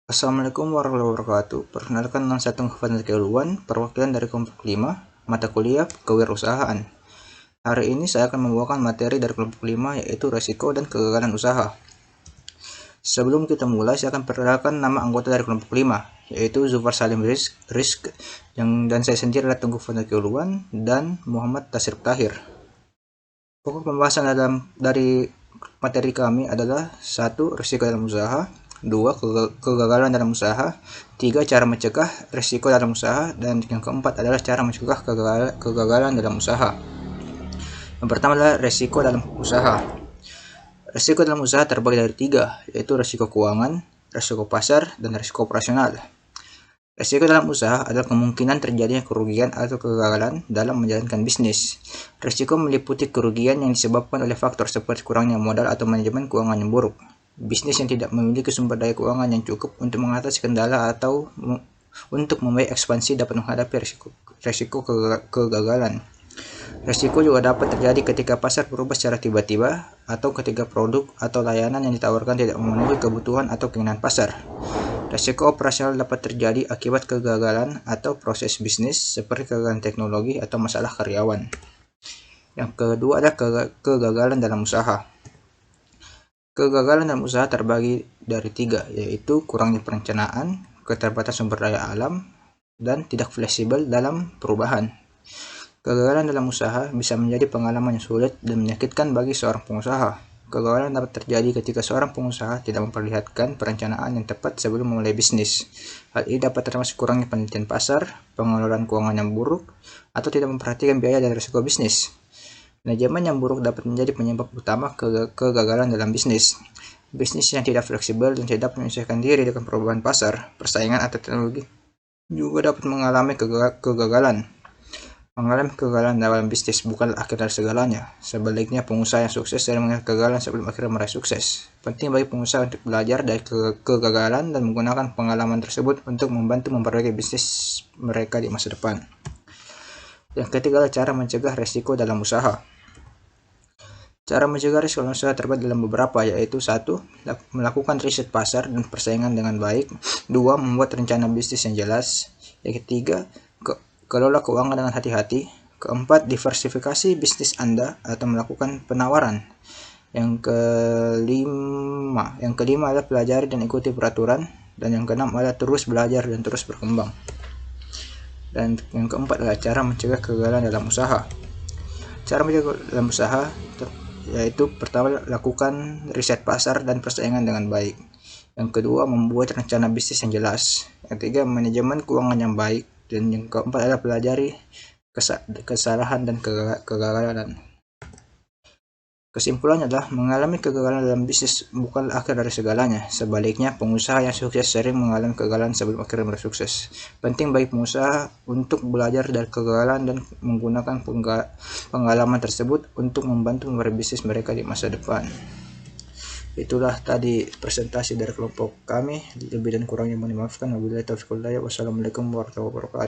Assalamualaikum warahmatullahi wabarakatuh. Perkenalkan, nama saya Tengku Fadil Keuluan, perwakilan dari kelompok 5, mata kuliah kewirausahaan. Hari ini saya akan membawakan materi dari kelompok 5, yaitu resiko dan kegagalan usaha. Sebelum kita mulai, saya akan perkenalkan nama anggota dari kelompok 5, yaitu Zufar Salim Rizk, dan saya sendiri adalah Tengku Fadil Keuluan dan Muhammad Tasir Tahir. Pokok pembahasan dari materi kami adalah 1. Risiko dalam usaha, 2. Kegagalan dalam usaha, 3. Cara mencegah risiko dalam usaha, dan yang keempat adalah cara mencegah kegagalan dalam usaha. Yang pertama adalah risiko dalam usaha. Risiko dalam usaha terbagi dari 3, yaitu risiko keuangan, risiko pasar, dan risiko operasional. Risiko dalam usaha adalah kemungkinan terjadinya kerugian atau kegagalan dalam menjalankan bisnis. Risiko meliputi kerugian yang disebabkan oleh faktor seperti kurangnya modal atau manajemen keuangan yang buruk, bisnis yang tidak memiliki sumber daya keuangan yang cukup untuk mengatasi kendala, atau untuk membiayai ekspansi dapat menghadapi risiko kegagalan. Risiko juga dapat terjadi ketika pasar berubah secara tiba-tiba, atau ketika produk atau layanan yang ditawarkan tidak memenuhi kebutuhan atau keinginan pasar. Risiko operasional dapat terjadi akibat kegagalan atau proses bisnis, seperti kegagalan teknologi atau masalah karyawan. Yang kedua adalah kegagalan dalam usaha. Kegagalan dalam usaha terbagi dari 3, yaitu kurangnya perencanaan, keterbatasan sumber daya alam, dan tidak fleksibel dalam perubahan. Kegagalan dalam usaha bisa menjadi pengalaman yang sulit dan menyakitkan bagi seorang pengusaha. Kegagalan dapat terjadi ketika seorang pengusaha tidak memperlihatkan perencanaan yang tepat sebelum memulai bisnis. Hal ini dapat termasuk kurangnya penelitian pasar, pengelolaan keuangan yang buruk, atau tidak memperhatikan biaya dan risiko bisnis. Manajemen yang buruk dapat menjadi penyebab utama kegagalan dalam bisnis. Bisnis yang tidak fleksibel dan tidak dapat menyesuaikan diri dengan perubahan pasar, persaingan, atau teknologi juga dapat mengalami kegagalan. Mengalami kegagalan dalam bisnis bukanlah akhir dari segalanya. Sebaliknya, pengusaha yang sukses sering mengalami kegagalan sebelum akhirnya meraih sukses. Penting bagi pengusaha untuk belajar dari kegagalan dan menggunakan pengalaman tersebut untuk membantu memperbaiki bisnis mereka di masa depan. Yang ketiga adalah cara mencegah risiko dalam usaha. Cara mencegah risiko dalam usaha terbagi dalam beberapa, yaitu 1. Melakukan riset pasar dan persaingan dengan baik, 2. Membuat rencana bisnis yang jelas, yang ketiga, kelola keuangan dengan hati-hati, keempat, diversifikasi bisnis Anda atau melakukan penawaran, yang kelima adalah pelajari dan ikuti peraturan, dan yang keenam adalah terus belajar dan terus berkembang. Dan yang keempat adalah cara mencegah kegagalan dalam usaha. Cara mencegah dalam usaha yaitu pertama, lakukan riset pasar dan persaingan dengan baik. Yang kedua, membuat rencana bisnis yang jelas. Yang ketiga, manajemen keuangan yang baik. Dan yang keempat adalah pelajari kesalahan dan kegagalan. Kesimpulannya adalah mengalami kegagalan dalam bisnis bukanlah akhir dari segalanya. Sebaliknya, pengusaha yang sukses sering mengalami kegagalan sebelum akhirnya bersukses. Penting bagi pengusaha untuk belajar dari kegagalan dan menggunakan pengalaman tersebut untuk membantu memperbaiki bisnis mereka di masa depan. Itulah tadi presentasi dari kelompok kami. Lebih dan kurangnya mohon dimaafkan. Wabillahi taufiq wal hidayah. Wassalamualaikum warahmatullahi wabarakatuh.